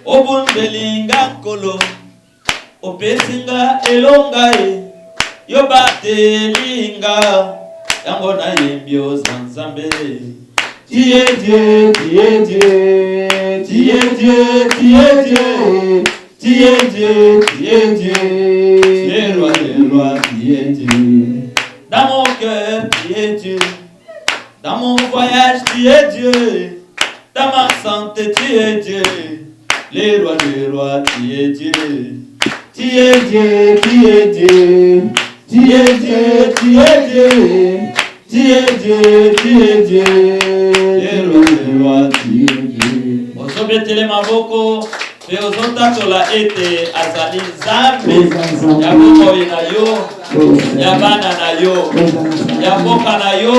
Obundelinga kolo opesinga elongai yobatelinga yango na yembio zanzambe tie les rois dans mon cœur Dieu, dans mon voyage Dieu, dans ma santé Dieu, les rois Dieu, les rois Dieu. Osobetele maboko pe ozotakola ete azali nzambe ya bomoi na yo, ya bana na yo, ya mboka na yo,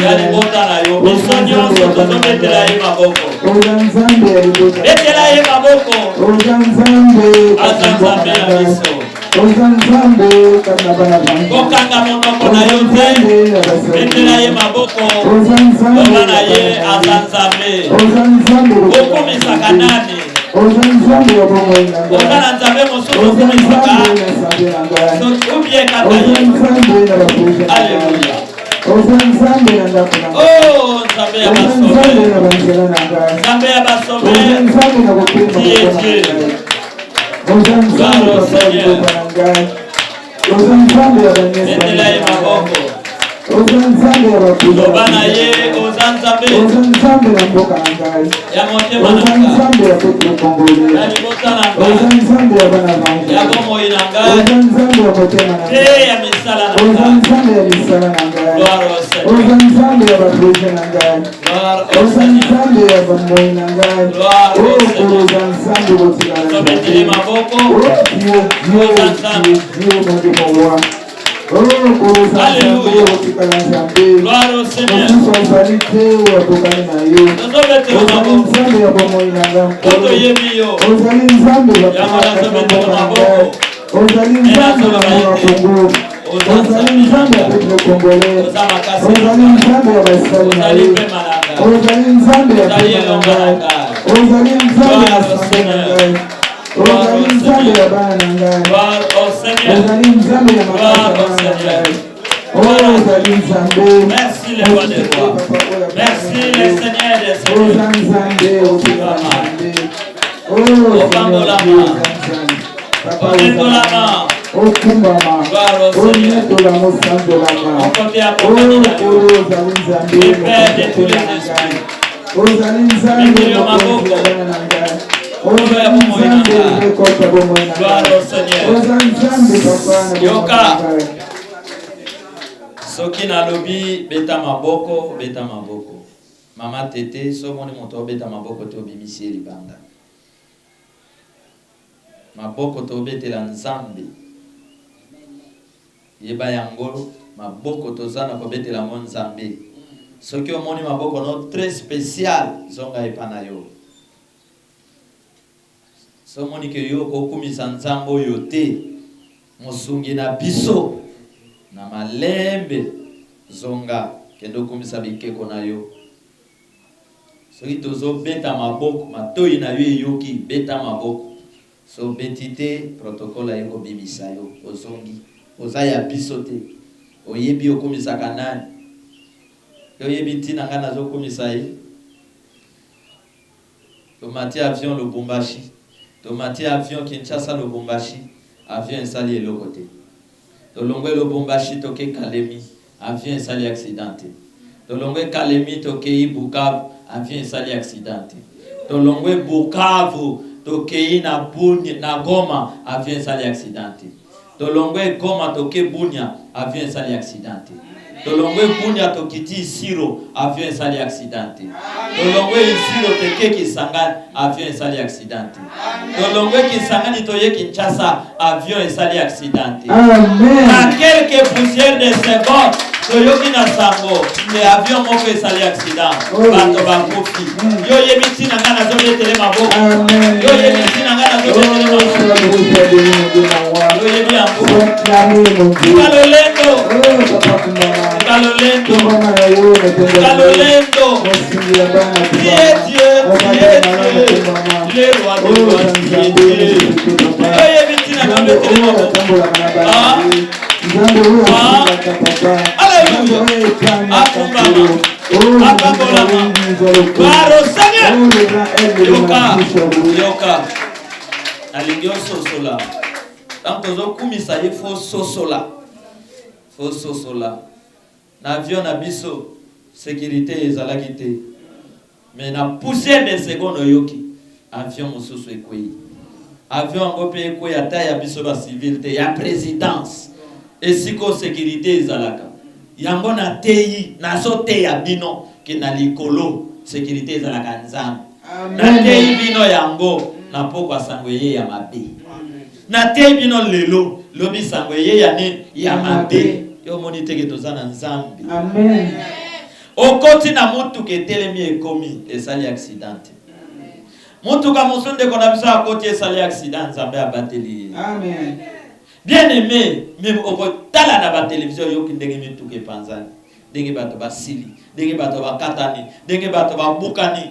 ya libota na yo. Biso nyonso tozobetela ye maboko, betela ye maboko, aza nzambe ya biso. Kokanga monoko na yo te, betela ye maboko, loba na ye aza nzambe. Okomisaka nani? Ona nzambe mosusu okomisaka ubie kata ye. Alléluia. Oh, nzambe ya basombe, nzambe ya basombe, Dieu. Gloire au Seigneur. Betela ye maboko, loba na ye oza nzambe ya motema na ngai, ya libota na ngai, ya bomoi na ngai, te ya misala na ngai. Gloire au Seigneur. Gloire au Seigneur. Gloire au Seigneur. Sobetele maboko oza nzambe. Alléluia. Gloire au Seigneur. Tozobetela maboko oto yebi yo yango nazobetela maboko enazoloba ete oza nzambe oza makasi ozali mpe malanga ozali elonga na ngai. Gloire au Seigneur. Gloire au Seigneur. Gloire au Seigneur. Gloire au Seigneur. Merci le roi des rois. Merci le Seigneur des seigneurs. Opambolama. Onetolama. Gloire au Seigneur. On compte à Pokamina. Le Père de tous les esprits. Mettez-le ma boucle. Gloire au Seigneur. Yoka. Soki na lobi beta maboko, beta maboko. Mama tete, so moni moto beta maboko to bimisi libanda. Maboko to betela nzambe. Yeba yango, maboko to zana ko betela mon nzambe. Soki omoni maboko no très spécial, zonga epana yo. So moni ke yo ko kumisa nzambo yote. Mosungi na biso. Na malembe zonga kendo kumisa bikeko na yo. Soki tozo beta maboko matoi na yo yoki beta maboko. So betite protocole yoko bibisa yo ozongi ozaya biso te. Oyebi okumisa kanani. Oyebi tina ngana zo kumisa ye. Tomati avion Lubumbashi. Tomati avion Kinshasa Lubumbashi. Avion sali eloko te. Tolongwe Lubumbashi toke Kalemi, avion sali accidenté. Tolongwe Kalemi toke Bukavu, avion sali accidenté. Tolongwe Bukavu toke na Bunia na Goma, avion sali accidenté. Tolongwe Goma toke Bunia, avion sali accidenté. Tolongwe Bunia tokiti Isiro, avion sali accidenté. Tolongwe Isiro teke Kisangani, avion sali accidenté. Tolongwe Kisangani toye Kinshasa, avion sali accidenté. Amen. À quelques poussières de secondes, toyoki na sango, le avion moko sali accident. Bato bakofi. Yo yebiti na ngana zo betele maboko. Yo yebiti na ngana zo betele maboko. Yo yebi ambo. Kalolendo. Kalolendo. Kalolendo. Dieu, Dieu, Dieu. Le roi des rois, Dieu. Yo yebiti na ngana betele maboko. Alléluia. Akambolama. Baro Seigneur. Yoka. Alingio sosola. Tanto zo kumisa ifo sosola. Fo sosola. Na avion na biso sécurité ezalaki te. Mais na poussière de seconde yoki. Avion mosusu ekweyi. Avion ngo pe ekweyi ata ya biso ba civil te ya présidence. Esiko sécurité ezalaka. Yango na teyi na so te ya bino ke na likolo sécurité ezalaka nzambe. Na teyi bino yango na pokwa sangweye ya mabe. Na teyi bino lelo lobi sangweye ya ne ya mabe. Yo moni teke tozana nzambe. Amen. Okoti na mutu ke telemi ekomi esali accident. Mutu ka musonde kona biso akoti esali accident nzambe abateli. Amen. Bien aimé, même au tala na ba télévision yo kindenge mituke panzani. Ndenge bato ba sili, ndenge bato ba katani, ndenge bato ba bukani.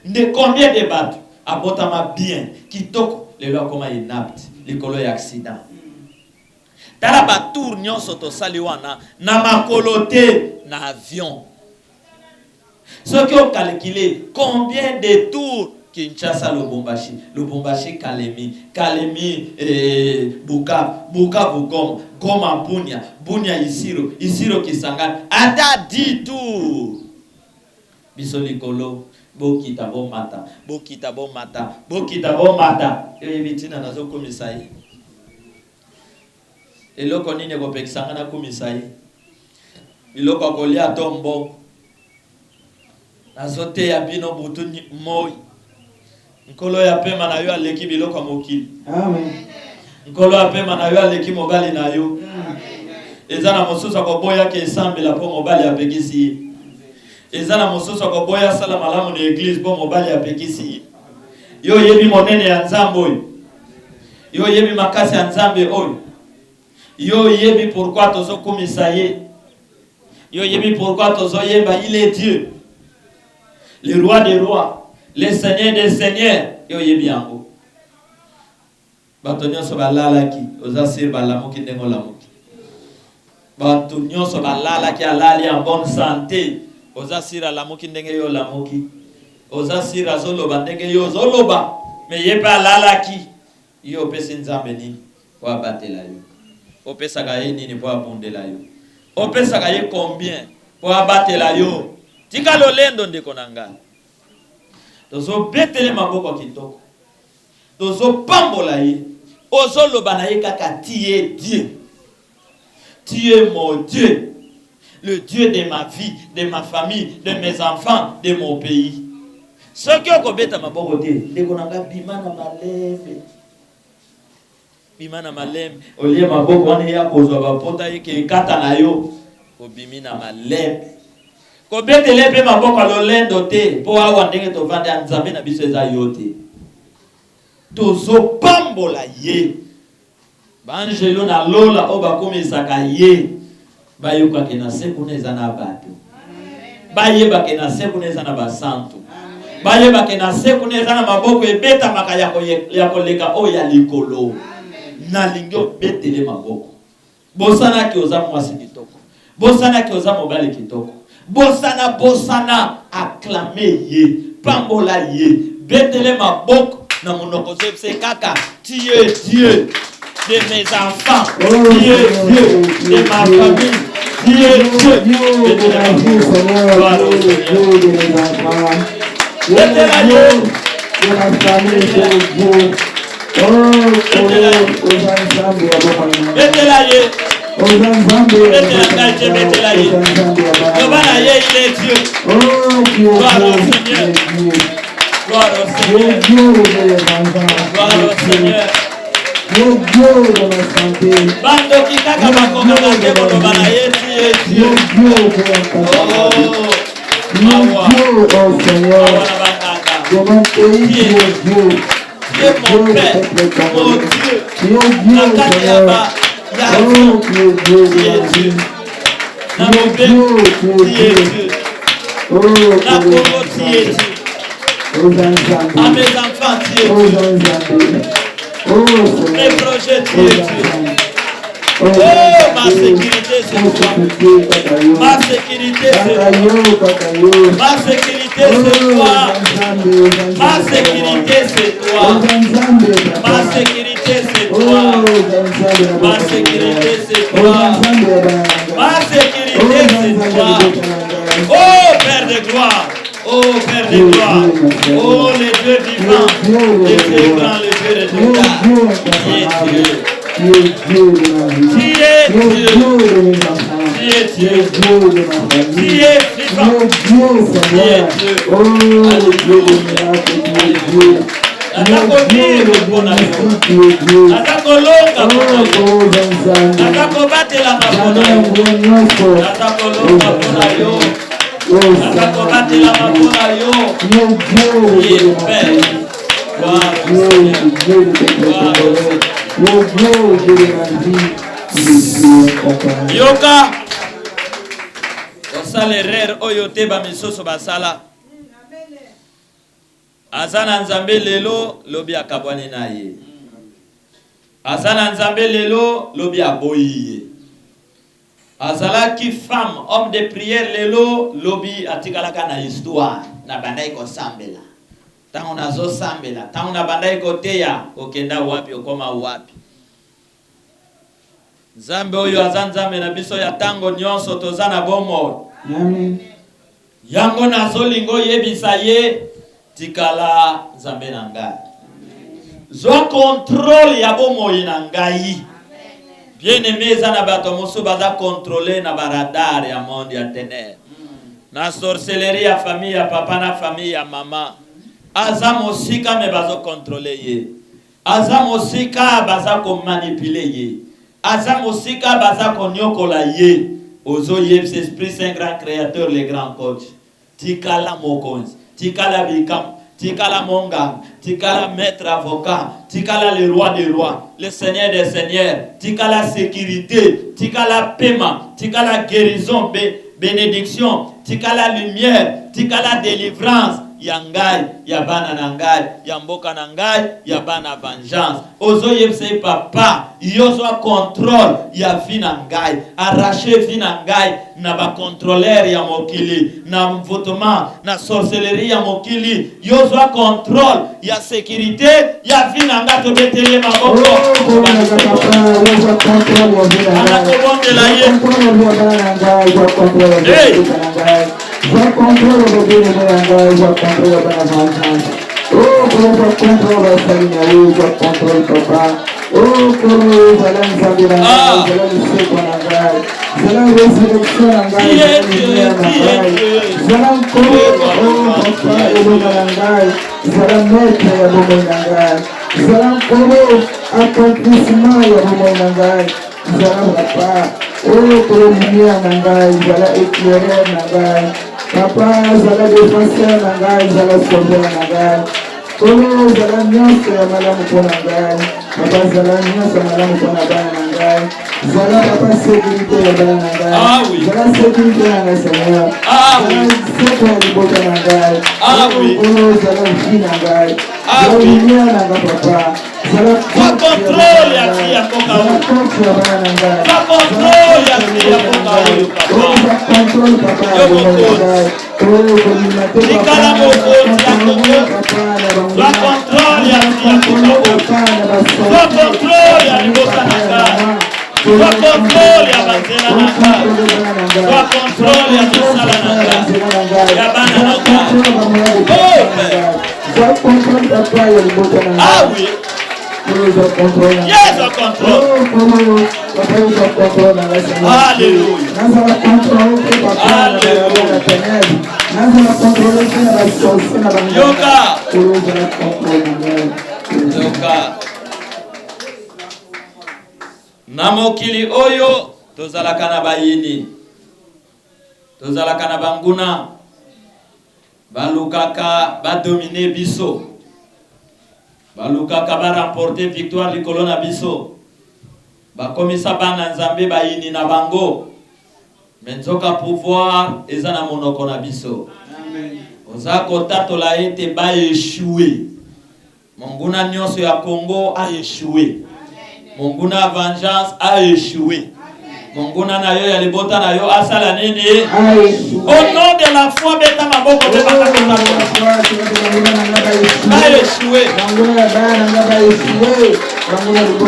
Nde combien de bato abotama bien kitoko lelo koma inapte, likolo ya accident. Tala ba tour nyonso to sali wana na makolote na avion. Ce qui ont calculé combien de tours Kinshasa Lubumbashi Kalemi, Kalemi Bukavu Goma, Goma Bunia, Bunia Isiro Kisangani, ata 10 tours. Biso likolo, bokita bo mata. Yo ebitina nazo komisai. Eloko nini ko pekisanga na komisai. Iloko kolia tombo. Nazote ya bino butu moi. Nkolo ya pema na yo aleki biloko mokili. Amen. Nkolo ya pema na yo aleki mobali na yo. Ezana mosusu akoboya ke esambela po mobali apekisi. Ezana mosusu akoboya sala malamu na église po mobali apekisi. Yo yebi monene ya nzambe oyo. Yo yebi makasi ya nzambe oyo. Yo yebi pourquoi tozo komisa ye. Yo yebi pourquoi tozo yeba il est Dieu. Le roi des rois. Le Seigneur des seigneurs, yo yebi yango. Bato nyonso balalaki, ozasir balamuki ndengo lamuki. Bato nyonso balalaki alali en bonne santé, ozasir alamuki ndenge yo lamuki. Ozasir azoloba ndenge yo zoloba, me yepa alalaki. Yo pesi nzambe nini po abatela yo. Opesaka ye nini po abundela yo. Opesaka ye combien po abatela yo. Tika lolendo ndeko nanga. Tozo betele maboko kitoko. Tozo pambola ye. Ozo loba na ye kaka tie Dieu. Tu es mon Dieu. Le Dieu de ma vie, de ma famille, de mes enfants, de mon pays. Ce qui est kobeta maboko te, ndeko nanga bimana malembe. Bimana malembe. Olie maboko wana ya kozwa bapota ye ke kata na yo. Obimina malembe. Kobetele pe maboko lolendo te po awa ndenge to vande nzambe na biso eza yote. Tozo pambola ye. Banjelo na lola oba komisaka ye. Bayoka ke na seku neza na bato. Bayeba ke na seku neza na basantu. Bayeba ke na seku neza na maboko ebeta makaya ya koleka o ya likolo. Na lingyo betele maboko. Bosana ki oza mwasi kitoko. Bosana ki oza mobali kitoko. Bosana acclamer ye, pambola ye, betele maboko na monoko se kaka, tu es Dieu. de mes enfants. Tu es Dieu de ma famille. Tu es Dieu de ma vie, Seigneur. Gloire au Seigneur. Mettez la Dieu de la famille, Dieu. Mettez la Dieu. Mettez la Dieu. Il est Dieu. Gloire au Seigneur. Gloire au Seigneur. Gloire au Seigneur. Bando kitaka bakomona ndemo no bana yeti yeti. Oh Seigneur. Dieu mon Père, mon Dieu. Nakayaba Yahweh. Dieu. Namobé Dieu. Nakomo Dieu. À mes enfants Dieu. Mes projets Dieu. Oh, ma sécurité c'est toi. Ma sécurité c'est toi. Ma sécurité c'est toi. Ma sécurité c'est toi. Ma sécurité c'est toi. Ma sécurité c'est toi. Ma sécurité c'est toi. Oh Père de gloire. Oh Père de gloire. Oh les dieux vivants. Les dieux grands, les dieux de tout ça. Tu es Dieu. Tu es Dieu. Tu es Dieu. Tu es vivant. Tu es Dieu. Alléluia. Atakodir bonayo. Atakolonga bonayo. Atakobatela bonayo. Atakolonga bonayo. Atakobatela bonayo. Tu es Père. Gloire au Seigneur. Gloire au Seigneur. Yoka. Osale rere oyo teba misoso basala. Azana nzambe lelo lobi akabwane na ye. Azana nzambe lelo lobi aboyi. Azalaki femme, homme de prière lelo lobi atikalaka na histoire na bandai ko sambela. Tango nazo sambela, tango na bandai ko teya okenda wapi okoma wapi. Nzambe oyo azanzambe na biso ya tango nyonso tozana bomo. Amen. Yango nazolingo yebisa ye tikala nzambe na ngai. Zwa contrôle ya bomoi na ngai. Bien-aimé za na bato mosu baza contrôler na baradar ya monde ya ténèbres. Na sorcellerie ya famille ya papa na famille ya mama. Aza mosika me bazo contrôler ye. Aza mosika baza ko manipuler ye. Aza mosika baza ko nyokola ye. Ozo yebs Esprit Saint grand créateur le grand coach. Tikala mokonzi. Tikala bikam, tikala mongang, tikala maître avocat, tikala le roi des rois, le seigneur des seigneurs, tikala sécurité, tikala paiement, tikala guérison, bénédiction, tikala lumière, tikala délivrance, yangai, yabana nangai, yamboka nangai, yabana vengeance. Ozo yepse papa, yozwa contrôle, ya vinangai, arraché vinangai, na ba contrôleur ya mokili, na mvotement, na sorcellerie ya mokili, yozwa contrôle, ya sécurité, ya vinanga to betele maboko. Je contrôle le bien de langage, je contrôle la vengeance. Oh, je contrôle la salinari, je contrôle papa. Oh, je la nzambe na ngai, je la liseko na ngai, je la résurrection na ngai, je la lumière na ngai, je la nkolo, oh papa, elonga na ngai, je la maître ya bomoi na ngai, je la nkolo, accomplissement ya bomoi na ngai, je la papa, oh, lumière na ngai, je la éclaireur na ngai. Papa, zala défenseur na ngai, zala sauveur na ngai. Oh, zala nyonso ya malamu mpona ngai. Papa, zala nyonso ya malamu mpona bana na ngai. Zala papa sécurité ya bana na ngai. Zala sécurité na ngai, Seigneur. Zala seko ya liboka na ngai. Oh, zala vie na ngai. Zala lumière na ngai, papa. Zala contrôle ya kia koka. Zala coach ya bana na ngai. Zala contrôle ya kia koka oyo papa. Oh, zala contrôle papa ya bana na ngai. Tikala moko ya kongo. La contrôle ya kia koka. La contrôle ya liboka Toi contrôle ya banzela nanga. Toi contrôle ya misala nanga. Ya bana nanga. Oh Père. Ah oui. Yes, au contrôle. Alléluia. Alléluia. Yoka. Yoka. Na mokili oyo tozalaka na bayini. Tozalaka na banguna. Balukaka badomine biso. Balukaka ba remporter victoire likolo na biso. Bakomisa bana nzambe bayini na bango. Menzoka pouvoir eza na monoko na biso. Amen. Ozako tatola ete ba échoué. Monguna nyonso ya Congo a échoué. Monguna vengeance a échoué. Monguna na yo ya libota na yo asala nini? Au nom de la foi beta maboko te bakakota. Ba échoué.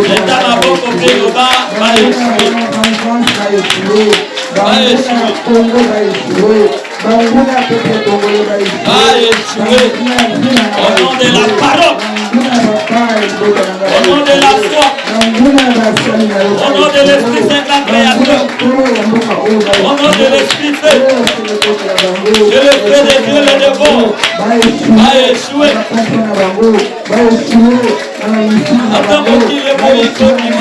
Beta maboko pe yoba ba échoué. Ba échoué. Ba échoué. Au nom de la parole. Au nom de la foi. Au nom de l'Esprit Saint créateur. Au nom de l'Esprit Saint. Que le feu de Dieu le dévore. Va échouer. Attends qu'il est beau, il faut qu'il va.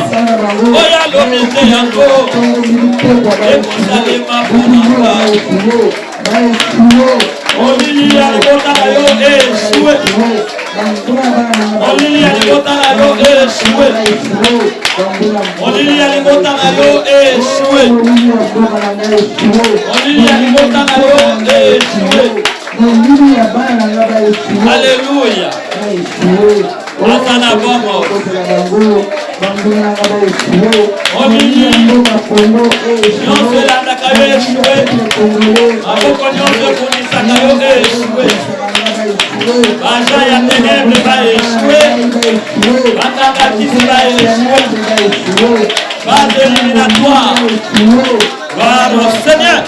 Oya l'omité yango. Et vous allez m'apprendre. Olili ya libota na yo échoué. Olili ya libota na yo échoué. Olili ya libota na yo échoué. Olili ya libota na yo échoué. Alléluia. Asana bomo. Olili nyonso elandaka yo échoué. Aboko nyonso ekunisaka yo échoué. Baja ya ténèbre va échoué. Batanga kisi va échoué. Base éliminatoire. Gloire au Seigneur.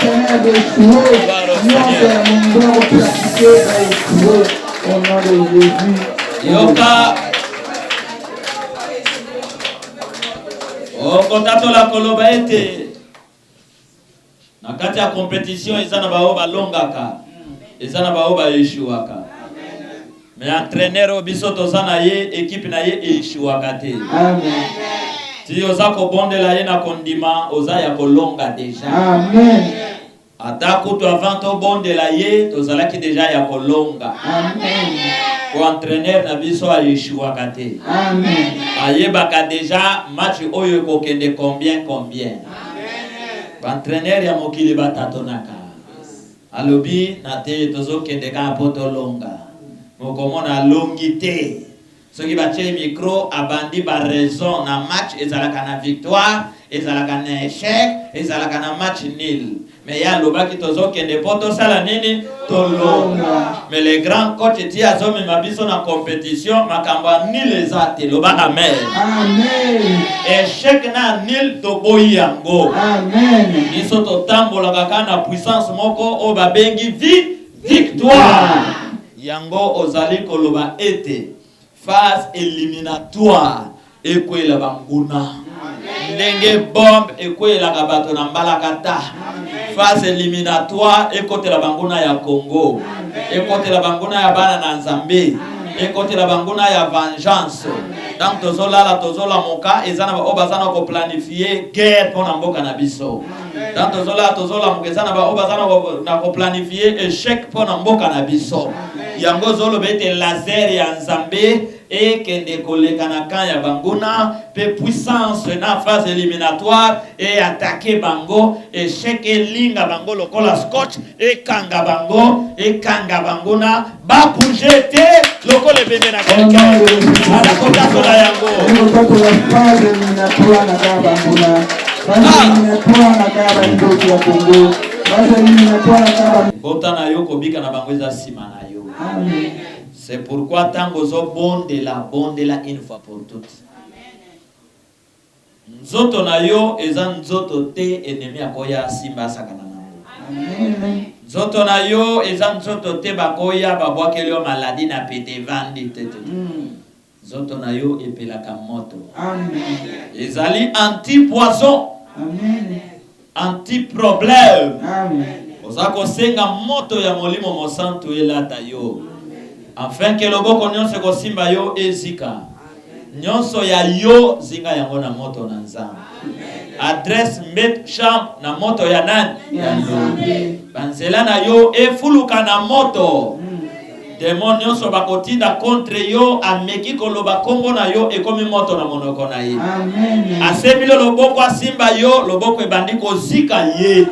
Gloire au Seigneur. Yoka. Okotato la koloba ete. Na kati ya compétition ezana bao balongaka. Ezana bao ba échouaka. Mais entraîneur obiso tozana ye équipe na ye échouaka te. Amen. Si oza ko bondela ye na kondima oza ya kolonga déjà. Amen. Atako to avant to bondela ye tozalaki déjà ya kolonga. Amen. Ko entraîneur na biso a échouaka te. Amen. Ayebaka déjà match oyo ko kende combien. Amen. Entraîneur ya mokili batatonaka. Alobi na te tozo kende ka poto longa. Mokomona longité. Ce qui va tirer micro abandi ba raison na match ezalaka na victoire, ezalaka na échec, ezalaka na match nul. Mais ya loba ki tozo kende poto sala nini tolonga. Mais les grands coachs ti azomi mabiso na compétition makamba nil ezate loba amen. Amen. Échec na nil to boyi yango. Amen. Biso to tambola kaka na puissance moko o ba bengi victoire. Yango ozali koloba ete phase éliminatoire ekwela banguna. Ndenge bombe ekwela kabato na mbalakata. Phase éliminatoire ekotela banguna ya Congo. Ekotela banguna ya bana na Nzambe. Ekotela banguna ya vengeance. Donc tozola moka ezana ba obazana ko planifier guerre pona mboka na biso. Donc tozola moka ezana ba obazana ko planifier échec pona mboka na biso. Yango zolo bete laser ya Nzambe et kende koleka na kan ya banguna pe puissance na phase éliminatoire et attaquer bango échec et linga bango lokola scotch et kanga bango et kanga banguna ba bouger te lokola bebe na quelqu'un ala kota sola yango phase éliminatoire na ka banguna phase éliminatoire na ka bango ya Congo phase éliminatoire na ka bota na yo kobika na bango eza sima na yo. Amen. C'est pourquoi tant que zo bonde la une fois pour toutes. Nzoto na yo eza nzoto te ennemi akoya simba sakana nango. Amen. Nzoto na yo eza nzoto te bakoya babwakeli yo maladi na pete vandi tete. Nzoto na yo epelaka moto. Amen. Ezali anti-poison. Amen. Anti-problème. Amen. Ozako senga moto ya molimo mosantu elata yo. Afin que loboko nyonso kosimba yo ezika. Nyonso ya yo zinga yango na moto na nzambe. Adresse met champ na moto ya nani? Ya nzambe. Banzela na yo efuluka na moto. Demon nyonso bakotinda contre yo ameki koloba kombo na yo ekomi moto na monoko na ye. Amen. Asebilo loboko asimba yo loboko ebandi kozika ye.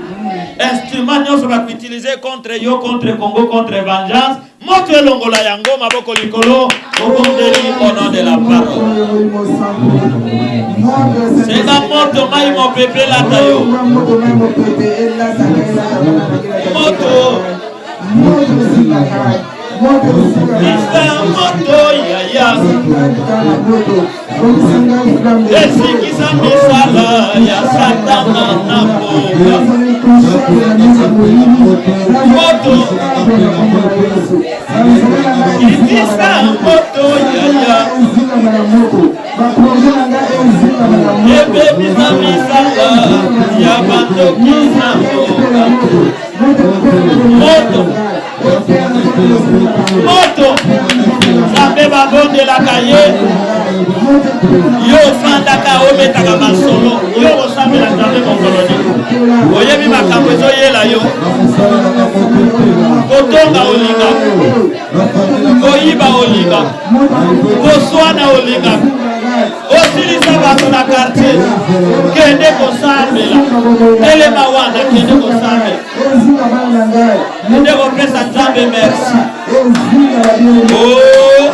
Instrument nyonso bakoutiliser contre yo, contre Congo, contre vengeance. Moto elongola yango maboko likolo obondeli au nom de la parole. C'est un moto mai mo pepe la tayo. Moto. Moto ya. Esikisa misala ya Satana na boga. Moto. Esikisa moto ya. Ebe misala ya batoki na boga. Moto. Moto. Zambe babonde la kaye. Yo fandaka ometaka masolo. Yo osambe la zambe mokoloni. Oyebi makambo ezoyela yo. Kotonga olinga. Koyiba olinga. Koswana olinga. Osilisa bato na quartier. Kende kosambela. Elema wana kende kosambela. Kende kopesa Nzambe merci. Oh,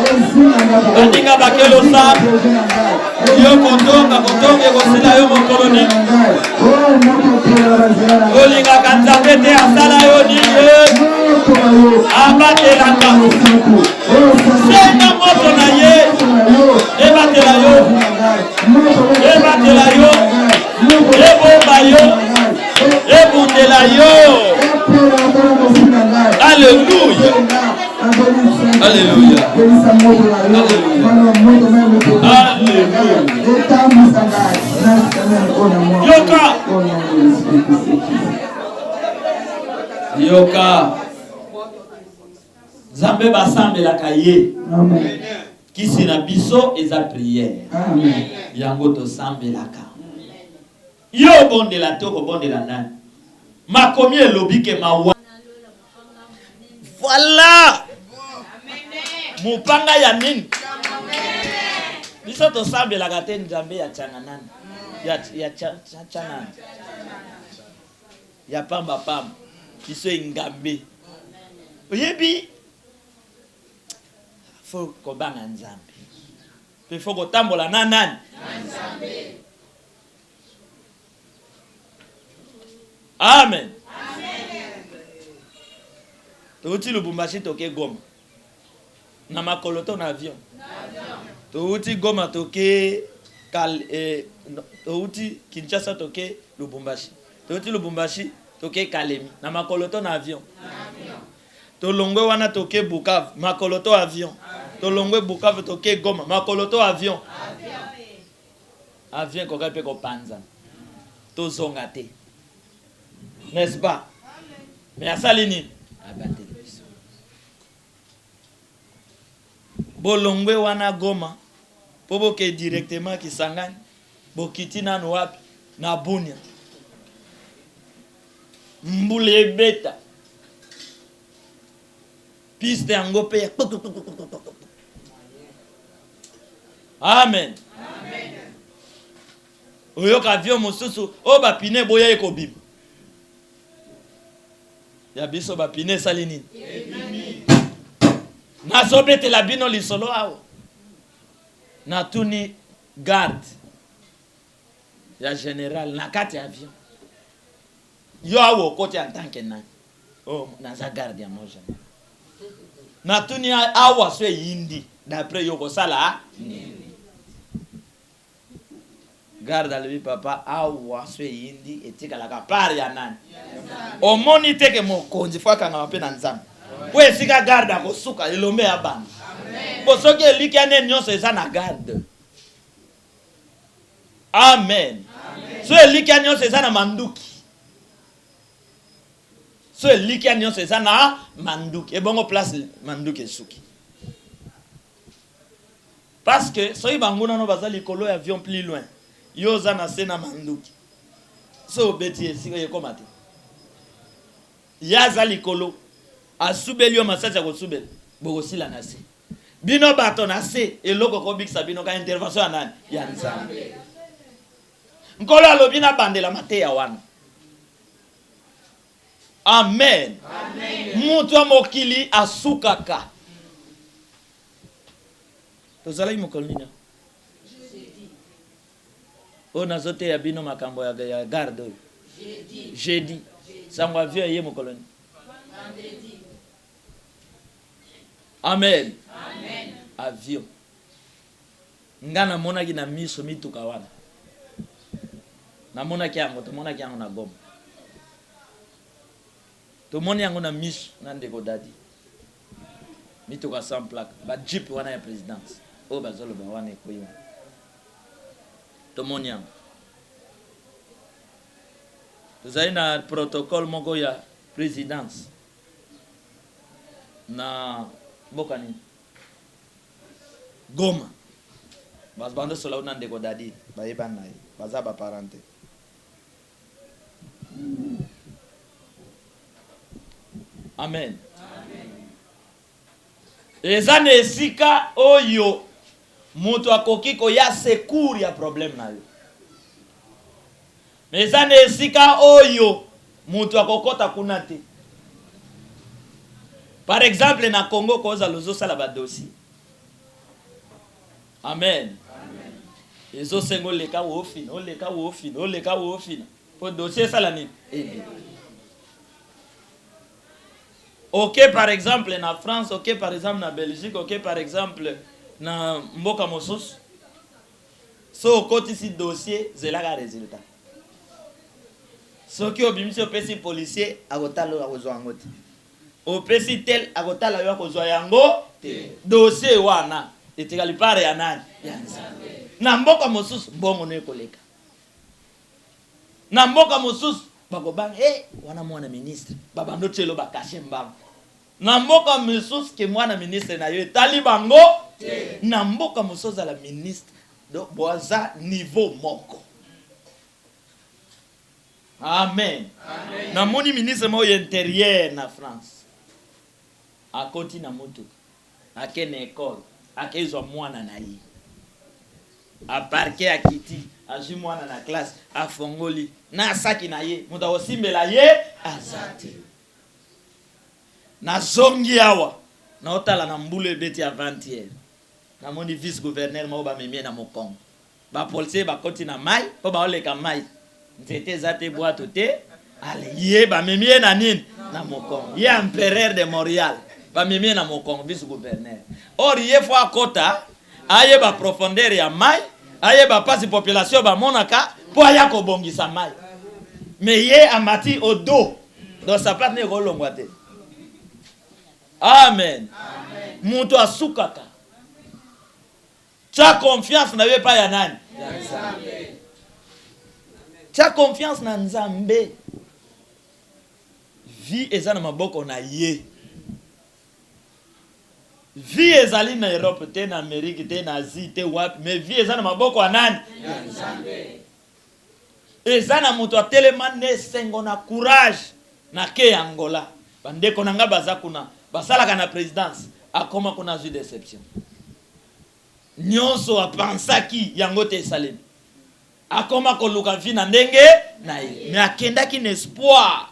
baninga bakelo sa. Yo kotonga ekosila yo mokoloni. Olinga kanzambe te asala yo nini. Abatelaka. Senga moto na ye. Ebatela yo. Ebatela yo. Ebomba yo. Ebundela yo. Alléluia. Alléluia. Alléluia. Yoka. Yoka. Zambe basambelaka ye. Amen. Kisi na biso eza prière. Amen. Yango to sambelaka. Yo bondela to ko bondela nani? Makomi elobi ke mawa. Voilà. Mupanga ya nini? Biso to sambelaka te Nzambe ya changanana. Ya chanana. Ya pamba pamba. Biso ingambe. Oyebi faut kobanga Nzambe. Il faut kotambola na nani? Nzambe. Amen. Amen. Touti Lubumbashi toke Goma. Na makoloto na avion. Touti Goma toke touti Kinshasa toke Lubumbashi. Touti Lubumbashi toke Kalemi. Na makoloto na avion. Tolongwe wana toke Bukavu, makoloto avion. Tolongwe Bukavu toke Goma, makoloto avion. Avion koka pe ko panza. To zonga te. N'est-ce pas? Mais à salini abateli biso. Bolongwe wana Goma, pobo ke directement Kisangani, bokiti nanu wapi na Bunia. Mbule beta. Piste yango pe. Amen. Amen. Oyoka avion mosusu o ba pine boya ekobim. Ya biso ba pine salini. Na sobete la bino lisolo awo. Na tuni garde ya general na kati avion. Yo awo kote en tant que nani. Oh, na za garde ya moja. Na tuni awa swe yindi d'après yoko sala nini. garde alobi papa awa so yindi etikalaka pari ya nani omoni te ke mokonzi fo akangama mpe na nzambe po esika garde akosuka elombe ya bana po soki eliki ane nyonso eza na garde. Amen. So eliki ya nyonso eza na manduki. So eliki ya nyonso eza na manduki. Ebongo place manduki esuki. Parce que soki banguna no baza likolo ya avion plus loin. Yo za na se na manduki. So obeti esika yekoma te. Ya za likolo. Asubeli yo masasi ya kosubeli. Bokosila na se. Bino bato na se. Eloko kobikisa bino ka intervention ya nani? Ya Nzambe. Nkolo alobi na bandela mateya wana. Amen. Mutu wa mokili asukaka. Tozalaki mokolo nini? O nazote ya bino makambo ya garde. Jeudi. Sango avion ye mokolo nini? Amen. Avion. Ngana monaki na miso mituka wana. Namonaki yango, tomonaki yango na Goma. Tomoni yango na miso na ndeko dadi. Mituka sans plaque. Ba jeep wana ya présidence. O bazolo ba wana ekoyiwa. Tomoni yango. Tozali na protocole moko ya présidence. Na mboka nini? Goma. Bazbando sola una ndeko dadi. Bayeba na ye. Baza ba parente. Amen. Eza na esika oyo mutu akoki koya secours ya problème na yo. Eza na esika oyo mutu akokota kuna te. Par exemple na Congo koza lozo sala ba dossier. Amen. Ezo sengo leka wofina, oleka wofina, oleka wofina. Po dossier sala nini? Ok, par exemple, na France, ok, par exemple, na Belgique, ok, par exemple, na Mboka Mosusu. So, côté si dossier, c'est là le résultat. So, qui obimisi opesi policier, agotalo agozoangote. Opesi tel, agotalo agozoyango, dossier wana, etikali pare ya nani? Ya Nzambe. Na Mboka Mosusu, mbongo ne koleka. Na Mboka Mosusu, bakobanga, wana mwana ministre, babando chelo bakashe mbango. Na mboka mosusu ke mwana ministre na yo etali bango na mboka mosusu la ministre do boza niveau moko. Amen. Na moni ministre mo intérieur na France. Akoti na moto. Akene école, akezwa mwana na ye. A parquet akiti, aji mwana na classe, afongoli na saki na ye, muta osimbela ye azati. Na zongi awa na otala na mbulu ebeti avant-hier na moni vice gouverneur mo ba memie na mokongo ba policier ba koti na mai po ba oleka mai nzete zate boato te ale ye ba memie na nini na mokongo ye empereur de Montréal ba memie na mokongo vice gouverneur or ye fo akota aye ba profondeur ya mai aye ba pasi population ba monaka po aya ko bongisa mai mais ye amati odo dans sa place ne rolongwa te. Amen. Mutu asukaka. Tia confiance na pas ya nani? Ya Nzambe. Tia confiance na Nzambe. Vie eza na maboko na ye. Vie ezali na Europe te na Amerique te na Asie te wapi, mais vie eza na maboko ya nani? Ya Nzambe. Eza na mutu atelema ne sengo na courage na ke Angola. Bandeko nanga baza kuna. Basalaka na présidence akoma kuna zu déception. Nyonso apensaki yango te salem. Akoma koluka vi na ndenge na ye. Mais akendaki na espoir.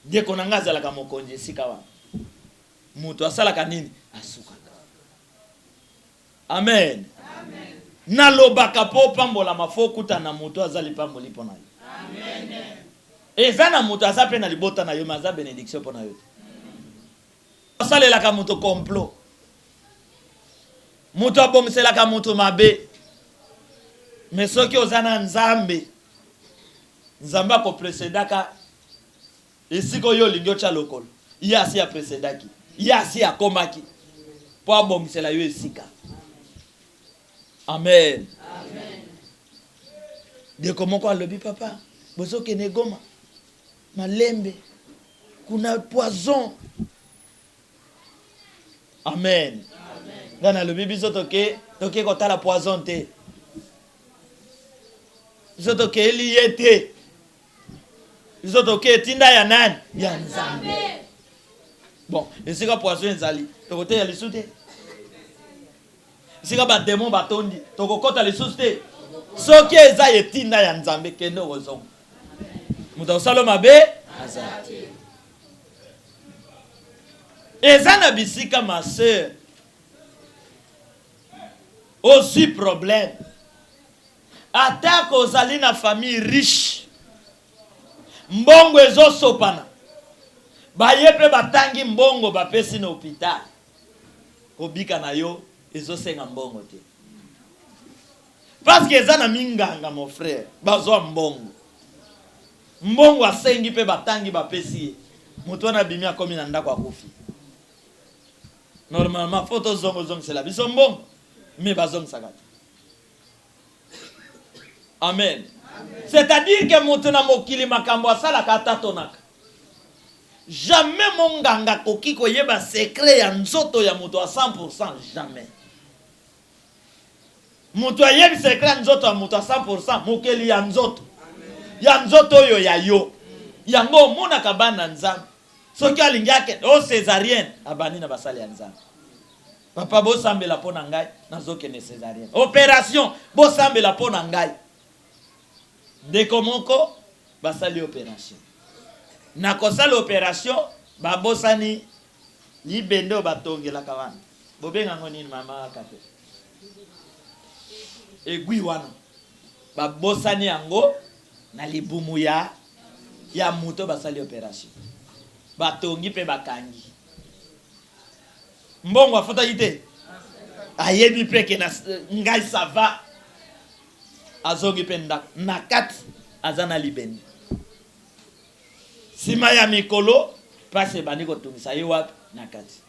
Ndeko nanga zalaka mokonzi sika wa. Mutu asalaka nini? Asukaka. Amen. Amen. Nalobaka po pambola mafokuta na mutu azali pamboli pona yo. Amen. Eza na mutu azape na libota na yo maza bénédiction pona yo. Asalelaka mutu complot. Mutu abongiselaka mutu mabe. Mais ceux qui osent en Nzambe, Nzamba ko précédaka, et si ko yo lingyo cha lokol, il y a si a précédaki, il y a si a komaki, pour bon c'est la yo esika. Amen. Amen. De comment quoi le papa, bozo kene goma, malembe, kuna poison. Amen. Dans le bibi sotoke, toke kota la poison te. Sotoke liete. Sotoke tinda ya nani? Ya Nzambe. Bon, et c'est quoi poison ezali? Tokote ya lisute. C'est quoi ba démon batondi? Tokokota lisute. Soki eza yetinda ya Nzambe kende ozong. Muta osalo mabe azati. Eza na bisika ma sœur. Aussi problème. Attaque aux alliés na famille riche. Mbongo ezo sopana. Bayepe batangi mbongo bapesi na hôpital. Kobika na yo ezo senga mbongo te. Parce que eza na minganga mon frère. Bazo mbongo. Mbongo asengi pe batangi bapesi. Mutu na bimi akomi na ndako akufi. Normalement photo zongo c'est la biso mbongo. Mais bazong sagati. Amen. C'est-à-dire que montena mokili makambo asala kata tonaka. Jamais monganga koki koyeba secret ya nzoto ya moto à 100%, jamais. Moto yebi secret ya nzoto ya moto à 100%, mokeli ya nzoto. Ya nzoto yo ya yo. Yango mona kabana Nzambe. Soki alingi yake o césarienne abani na basali ya Nzambe. Papa bo sambela pona ngai nazoke ne césarienne. Opération bo sambela pona ngai. De komoko basali opération. Na kosala opération ba bosani libendo batongela kawana. Bobenga ngoni mama kape. Egui wana. Ba bosani yango na libumu ya muto basali opération. Batongi pe bakangi. Mbongo afota ite. Ayebi pe ke na ngai sava. Azongi pe ndako. Nakati azana libendi. Sima ya mikolo pase bandiko tungisa ye wapi nakati.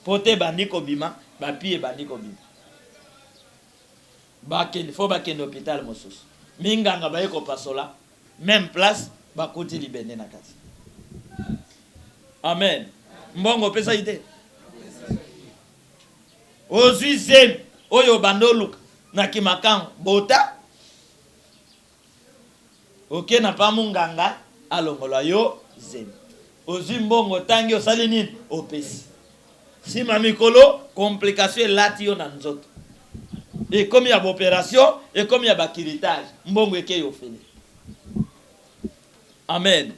Pote bandiko bima, bapie bandiko bima. Bakende fo bakende hôpital mosusu. Minganga bayeko pasola, même place bakuti libende nakati. Amen. Mbongo pesa ite. Ozui zem oyo bandoluka na kimakango bota. Oke na pa munganga alongola yo zem. Ozui mbongo tangi osali nini opesi. Sima mikolo complication lati yo na nzoto. Et comme il y a opération et comme il y a bakiritage, mbongo eke yo fele. Amen.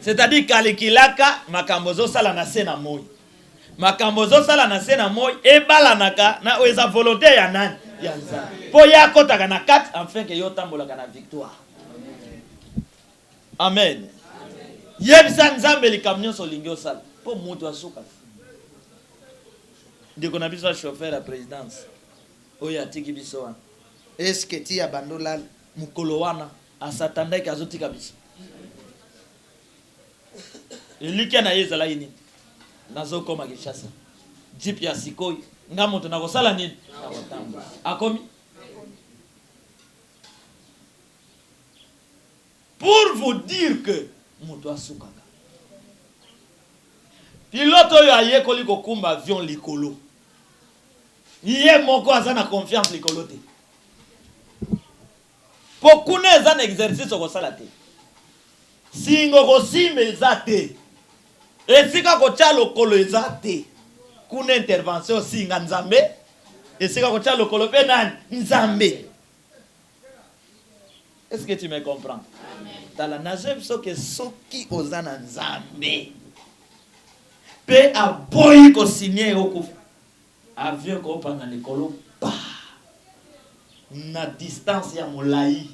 C'est-à-dire kalikilaka makambozo sala na sena moi. Makambozo sala na sena moi e balanaka na oeza volonté ya nani ya Nzambe. Po ya kotaka na 4 afin que yo tambolaka na victoire. Amen. Yebisa Nzambe likamnyo so lingyo sala. Po mutu asuka. Ndiko na biso chauffeur à présidence. Oya tiki biso wana. Est-ce que ti abandola mukolo wana asatanda ki azotika biso? Elikia na yezala ini. Nazo koma Kinshasa. Jeep ya sikoi. Nga moto na kosala nini? Akomi. Pour vous dire que moto asukaka. Pilote oyo aye koli kokumba avion likolo. Iye moko aza na confiance likolo te. Pokune eza na exercice okosala te. Singo kosimba eza te. Esika kocha lokolo eza te. Kuna intervention singa Nzambe. Esika kocha lokolo pe nani? Nzambe. Est-ce que tu me comprends? Amen. Tala najem soke soki ozana Nzambe. Pe aboyi ko signer okufa. Avion ko panga likolo pa. Na distance ya molai.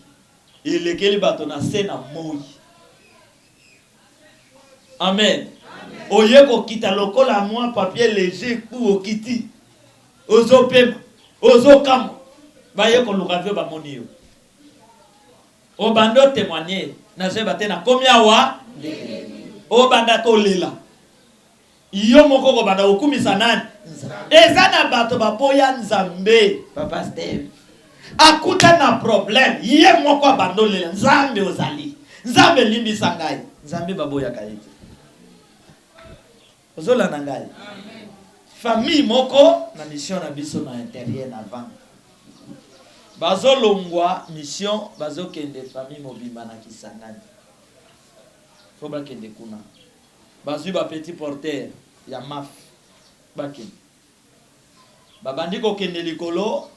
Elekeli bato na sena moi. Amen. Oye ko kita lokola moi papier léger pour okiti. Ozo pema, ozo kam. Ba ye ko luka vyo ba moni yo. O bando témoigner. Naze batena combien wa? O banda kolela. Yo moko ko banda okumisa nani? Eza na bato bapoya nzambe. Papa Steve. Akuta na problème. Ye moko bando lela. Nzambe ozali. Nzambe limbisa ngai. Nzambe baboya kaiti. Ozola na ngai. Famille moko na mission na biso na intérieur na vent. Bazo longwa mission bazo kende famille mobimba na Kisangani. Faut ba kende kuna. Bazu ba petit porteur ya maf. Ba kende. Babandi ko kende likolo,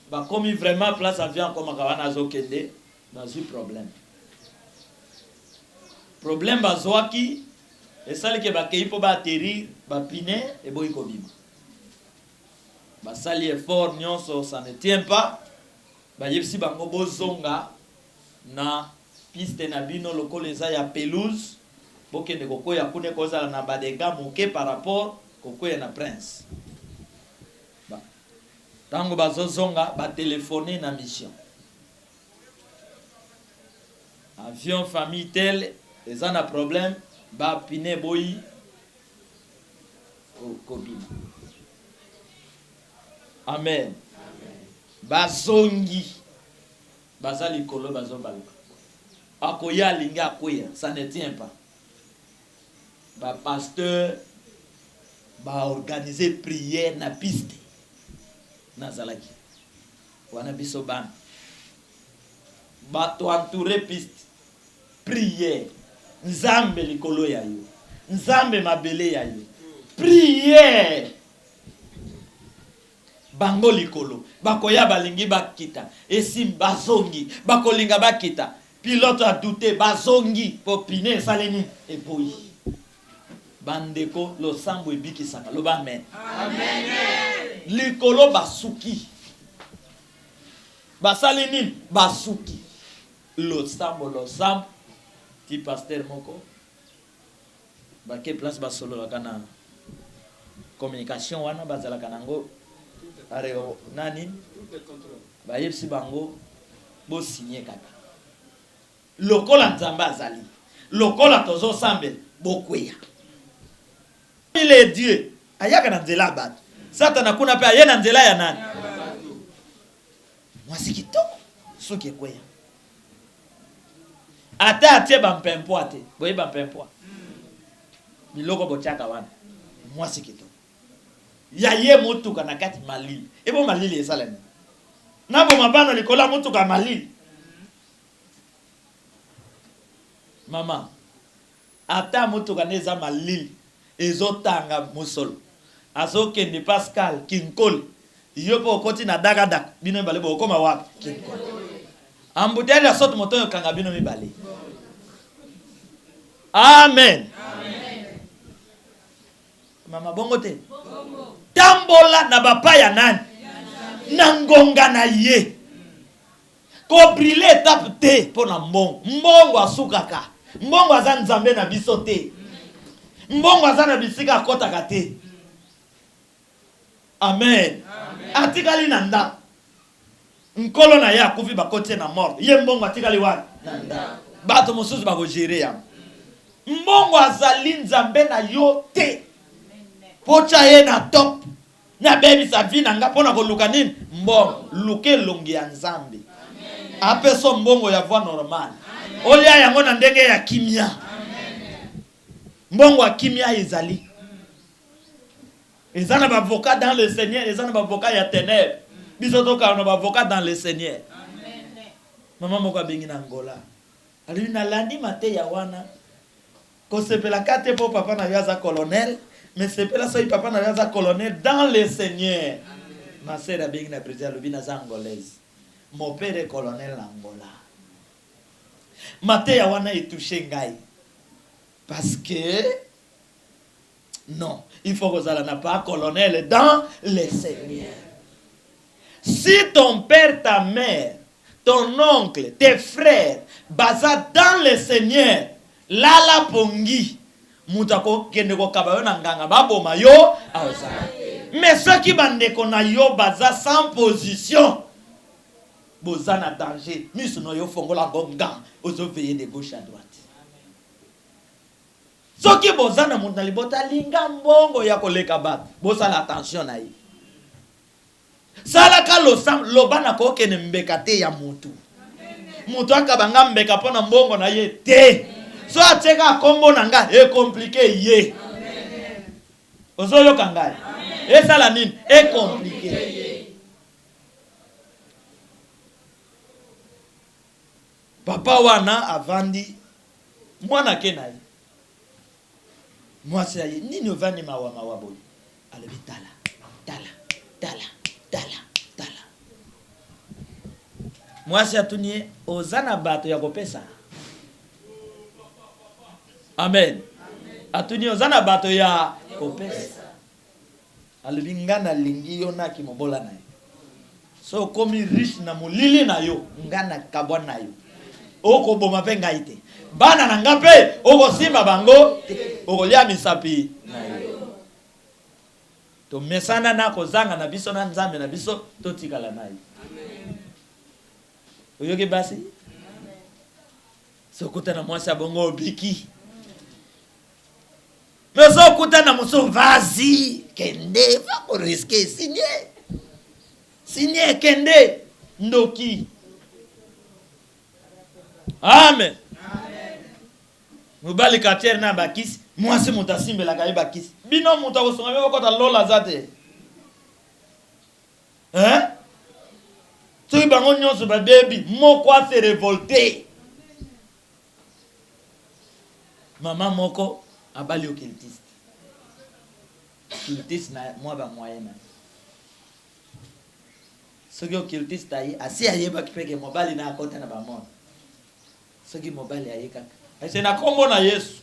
ba komi vraiment place avion comme kawana zo kende, bazu problème. Problème bazwaki esali ke ba kei po ba atterrir, ba pine et boy ko bima. Ba sali effort nyonso ça ne tient pas. Ba yepsi bango bozonga na piste na bino lokolo eza ya pelouse bokende kokoya kune kozala na badega moke par rapport kokoya na prince. Ba tango bazozonga ba téléphoner na mission. Avion famille tel eza na problème ba pine boyi kobina. Amen. Bazongi bazali kolo bazobaluka akoya linga akoya, ça ne tient pas. Ba pasteur ba organiser prière na piste na zalaki wana biso ban ba to entourer piste prière nzambe likolo ya yo nzambe mabele ya yo prière bango likolo bakoya balingi bakita esim bazongi bakolinga bakita pilote a douté bazongi popine saleni eboyi bandeko lo sambo ebiki saka lo ba amen amen likolo basuki basaleni basuki lo sambo ti pasteur moko bake place basolo la kana communication wana bazala kanango areo nani ba yepsi bango bo signer kaka lokola nzamba azali lokola tozo sambel bokweya il est Dieu ayaka na nzela bato satana kuna pe ayena nzela ya nani mwasi kitoko soki kweya ata atie bampempo ate boye bampempo biloko bochaka wana mwasi kitoko ya ye mutuka na kati malili ebo malili esalani nabo mabano likola mutuka malili mama ata mutuka neza malili ezotanga musolo azokende Pascal Kinkol yopo okoti na dagadak bino mibale bokoma wapi Kinkol ambuteli ya soto moto yo kanga bino mibale amen mama bongo te tambola na bapa ya nani na ngonga na ye ko briller étape te pona mbongo asukaka mbongo aza nzambe na biso te mbongo aza na bisika akotaka te amen atikali na ndako nkolo na ye akufi bakoti na mort ye mbongo atikali wapi na ndako bato mosusu bakogere ya mbongo azali nzambe na yo te pocha ye na top na bebi sa vie na nga pona koluka nini mbongo luke longi ya nzambe apeso mbongo ya voix normale olia yango na ndenge ya kimia mbongo ya kimia ezali ezana ba avocat dans le Seigneur ezana ba avocat ya ténèbres biso toka na ba avocat dans le Seigneur mama moko bengi na Angola ali na landi mate ya wana ko sepela kate po papa na yaza colonel mais sepela so papa na yaza colonel dans le Seigneur ma sœur a bengi na président lobina za angolaise mon père est colonel en Angola mate ya wana etouché ngai parce que non, il faut que ça n'a pas colonel dans le Seigneur. Si ton père, ta mère, ton oncle, tes frères, basent dans le Seigneur, la pongi, mutako kendeko kabayo na nganga baboma yo aosa. Mais ceux qui bande kona yo baza sans position, bozana danger miso no yo fongola gonga ozo veiller de gauche à droite soki bozana mutu na libota linga mbongo ya koleka bato bosala attention na ye salaka lobana kokene mbeka te ya mutu mutu akabanga mbeka pona mbongo na ye te so ateka kombo na nga e compliqué ye ozoyoka ngai esala nini e compliqué papa wana avandi mwana ke na ye mwasi aye nini ovandi mawa boye alobi tala mwasi atuni ye oza na bato ya kopesa amen atuni oza na bato ya kopesa alobi nga nalingi yo naki mobola na ye so okomi riche na molili na yo nga na kabwa na yo okoboma mpe ngai te bana na nga mpe okosimba bango okolia misapi na yo tomesana na kozanga na biso na nzambe na biso totikala na ye oyoki basi sokuta na mwasi abongo obiki meso okuta na moso vazi kende va ko risque signé kende ndoki amen mobali katiere na bakisi mwasi mutasimbelaka ye bakisi bino mutu akosonga mpe bakota lola aza te soki bango nyonso babebi moko ase revolte mama moko abali occultiste na mwa bamoye na soki occultiste aye asi ayebaki peke mobali na akota na bamona soki mobali aye kaka ase na kombo na Yesu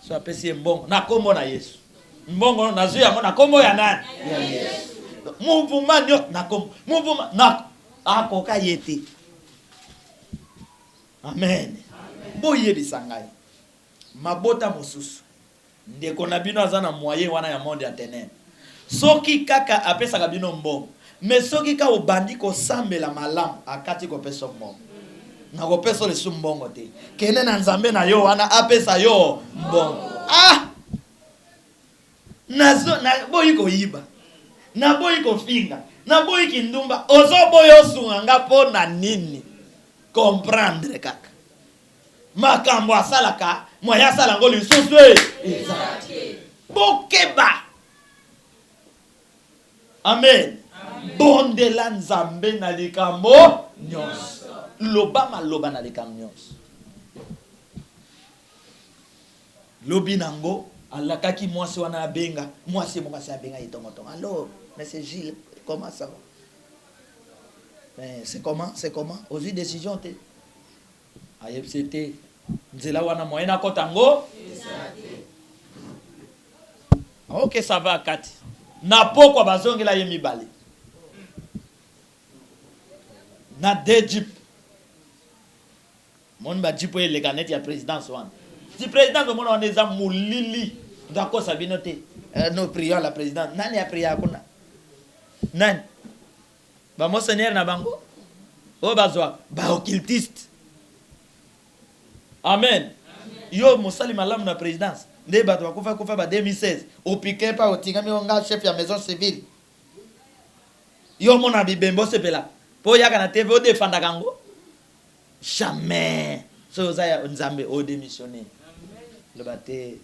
so apesi ye mbongo na kombo na Yesu mbongo nazwi yango na kombo ya nani ya Yesu muvuma nyo na kombo muvuma na akoka yete amen boyebisa ngai mabota mosusu ndeko na bino aza na moyen wana ya monde ya ténèbres soki kaka apesaka bino mbongo mais soki ka obandi kosambela malamu akati kopesa mbongo na kopesa lesu mbongo te kene na nzambe na yo wana apesa yo mbongo nazo na boyi koyiba na boyi kofinga na boyi kindumba ozo boyo sunganga po na nini comprendre kaka makambo asalaka moya sala ngo lisusu exact bokeba amen bondela nzambe na likambo nyonso loba maloba na likambo nyonso lobi nango alakaki mwasi wana abenga mwasi mokasi abenga itongotongo alors monsieur Gilles comment ça va c'est comment aux décisions te ayebsete nzela wana moyena kotango ok ça va kati na pokwa bazongela ye mibale na de jeep mon ba jeep ele kanet ya présidence wana si président de mon on eza mulili d'accord sabino te nous prions la présidente nani a prié akuna nani ba monseigneur na bango o bazwa ba occultiste amen yo mosali malamu na présidence nde bato bakufa ba 2016 opike pa otingami onga chef ya maison civile yo mona bibembo sepela po yaka na TV o défendre kango jamais so za nzambe o démissionner le bate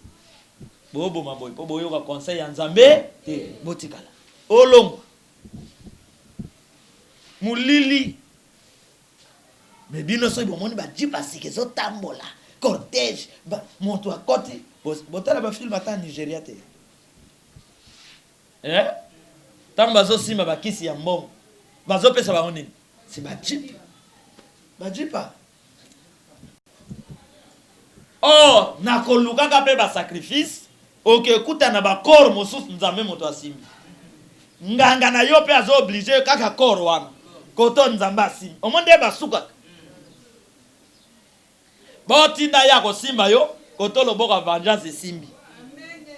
bobo maboy po boyo ka conseil ya nzambe te botikala olongo mulili mais bino so bomoni ba jipa sike zo tambola cortège ba moto à côté botala ba film ata Nigeria te tamba zo sima ba kisi ya mbongo bazo pesa ba nini c'est ba jipa oh na kolukaka pe ba sacrifice oke kuta na ba corps mosusu nzambe moto asimbi nganga na yo pe azo obligé kaka corps wana koto nzambe asimbi omonde ba suka botinda ya kosimba yo koto loboka vengeance esimbi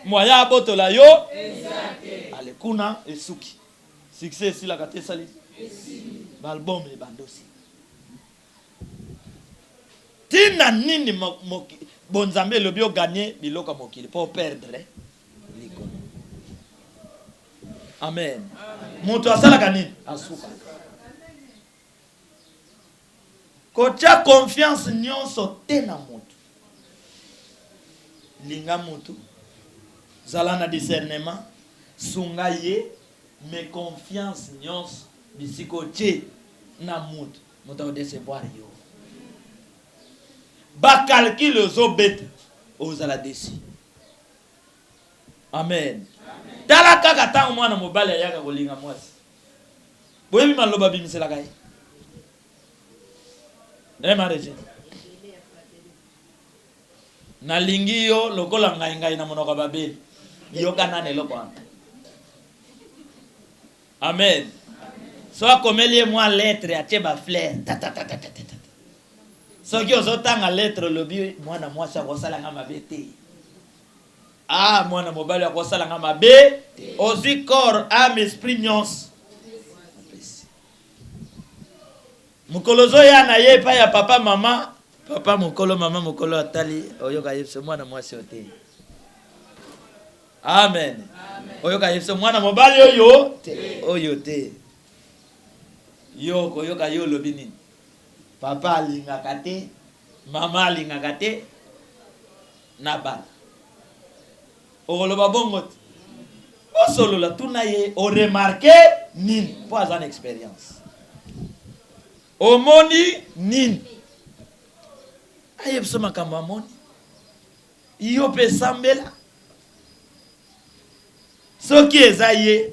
moya botola yo exact ale kuna esuki succès si la kate sali Balbom les bandosi. Tina nini bonzambe le bio gagner biloko mokili pour perdre liko. Amen. Mutu asala kanini asuka. Kocha confiance nyonso te na mutu. Linga mutu. Zala na discernement. Sunga ye. Mais confiance nyonso. Bisiko che na mutu. Mutu au décevoir yo. Ba calcul zo bête. Ozala desi. Amen. Tala kaka tango mwana mobali ayaka kolinga mwasi. Boyebi maloba bimisela kai. Mareje. Na lingi yo lokola ngai na monoko babeli. Yo kanane lokwana. Amen. So akomelie mwa lettre atie ba fleur. So ki ozotanga lettre lobi mwana mwasi akosala nga mabe te. Ah mwana mobali akosala nga mabe. Ozi corps âme esprit nyonso. Mukolozo ya na ye pa ya papa mama. Papa mukolo mama mukolo atali. Oyoka yepse mwana mwasi ote. Amen. Oyoka yepse mwana mobali oyo te. Oyo te. Yoko yoka yo lobi nini. Papa alingaka te. Mama alingaka te. Nabala. Oloba bongo te. Osolo la tuna ye. O remarqué nini. Po azan expérience. Omoni nini. Ayebso makambo amoni. Iyo pe sambela. Soki eza ye.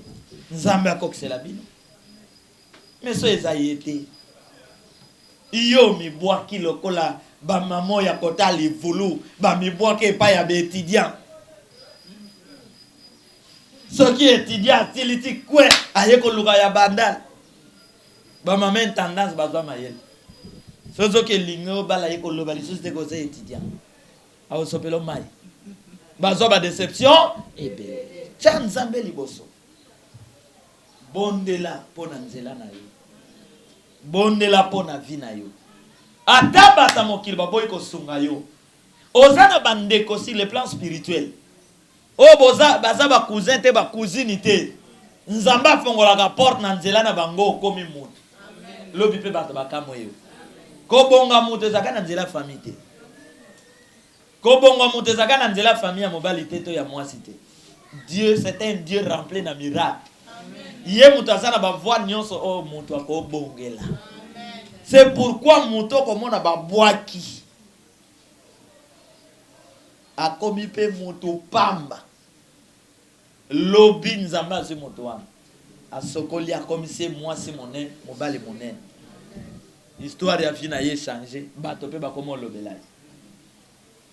Nzambe akokisela bino. Mais so eza ye te. Iyo mibwaki lokola ba mamo ya kota livulu. Ba mibwaki epa ya be étudiant. Soki étudiant tiliti kwe ayeko luka ya bandal. Ba maman tendance bazwa mayel. Sozo ke lingo bala yeko loba li soste ko se étudiant. A osopelo mai. Bazwa ba déception ebe. Tcha nzambe liboso. Bondela pona nzela na yo. Bondela pona vi na yo. Ata bata mokili baboyi ko sunga yo. Ozana bandeko sur le plan spirituel. O boza baza ba cousin te ba cousine te. Nzamba fongolaka porte na nzela na bango komi mutu. Lobi pe bato bakamo yo. Kobonga mutu ezaka na nzela famille te. Kobonga mutu ezaka na nzela famille ya mobali te to ya mwasi te. Dieu c'est un Dieu rempli na miracle. Yé mutu azana ba voix nyonso o mutu akobongela. C'est pourquoi mutu komona ba boaki. Akomi pe mutu pamba. Lobi nzamba zi mutu wana. Asokoli akomise mwasi monen, mobali monen. Histoire ya vie na ye changer, bato pe bakomo lobela.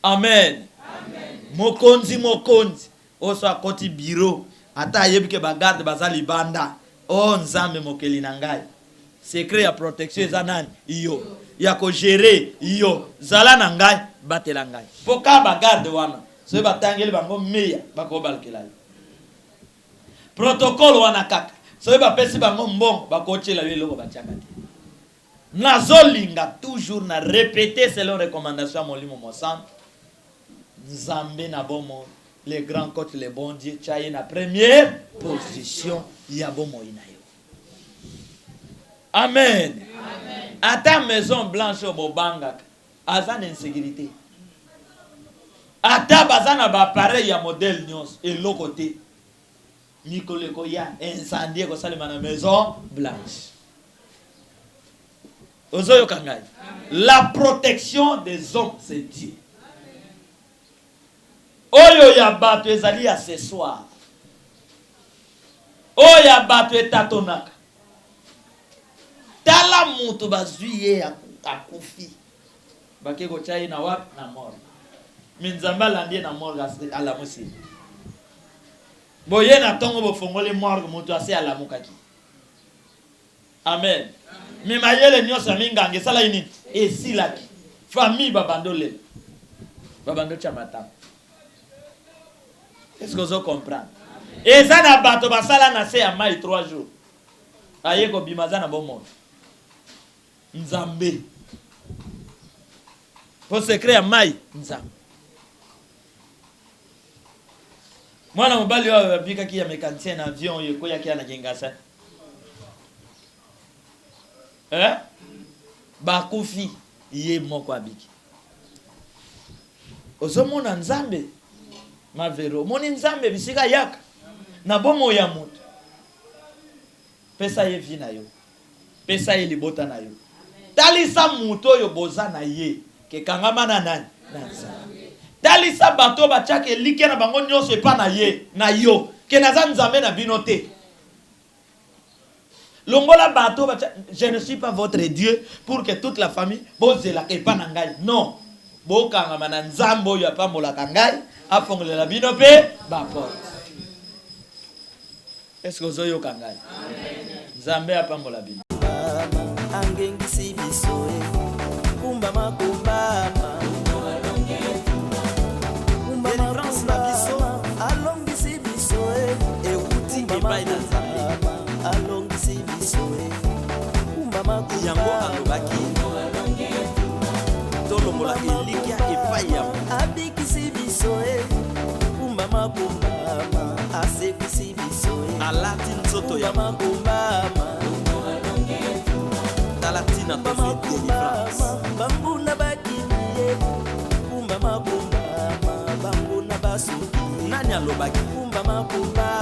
Amen. Amen. Mokonzi. Oso akoti bureau, ata yebike bagarde bazali banda. Oh nzambe mokeli na ngai. Secret ya protection eza nani? Iyo. Ya ko gérer iyo. Zala na ngai, batela ngai. Poka bagarde wana. So batangeli bango meya, bako balkela. Protocole wana kaka. So ba pesi bango mbongo bakochela yo loko batiaka te. Nazolinga toujours na répéter selon recommandation à molimo mosan. Nzambe na bomo les grands côtes les bons dieux chaye na première position ya bomo inayo. Amen. Amen. À ta maison blanche au bobanga azan insécurité. À ta bazana ba pareil ya modèle nyos et l'autre côté. Nicoleko ya incendie ko salima na maison blanche. Ozoyo kangai. La protection des hommes c'est Dieu. Oyo ya bato ezali accessoire. Oyo ya bato etatonaka. Tala mutu bazwiye akufi. Bakeko chai na wap na mort. Minzamba landie na mort ala musi. Boye na tongo bo fongole morgue mutu ase ala mukaki. Amen. Mais mayele nyosa mingange sala ini esilaki. Famille babandole. Babando chamata. Est-ce que vous comprenez? Et ça na bato basala na se ya mai 3 jours. Aye ko bimaza na bon monde. Nzambe. Pour secret ya mai Nzambe. Mwana mobali wa bika ki ya mécanicien na avion yeko ya ki na kengasa. Bakufi ye moko abiki. Ozomona Nzambe mavero. Moni Nzambe bisika yaka na bomo ya mutu. Pesa ye vi na yo. Pesa ye libota na yo. Talisa mutu oyo boza na ye. Ke kangama na nani? Na Nzambe. Talisa bato bachake like na bango nyonso epa na ye. Na yo. Ke naza Nzambe na bino te. Longola bato bachake. Je ne suis pas votre Dieu pour que toute la famille bozela epa na ngai. Non. Bo kangama na Nzambe oyo apambola kangai. Afongolela bino pe baporte. Est-ce que vous avez kangai? Nzambe apambola bino. Angengisi bisoe. Kumba makumba. Kumba France na biso. Alongisi bisoe. E uti epai na Nzambe. Alongisi bisoe. Kumba makumba. Yango alobaki. Tolongola elikia epai ya. Abikisi bisoe. Kumba makumba. Asekisi bisoe. Alati nzoto ya makumba. Talatina tofe délivrance. Bambuna bakiye. Kumba makumba. Bambuna basuki. Nani alobaki? Kumba makumba.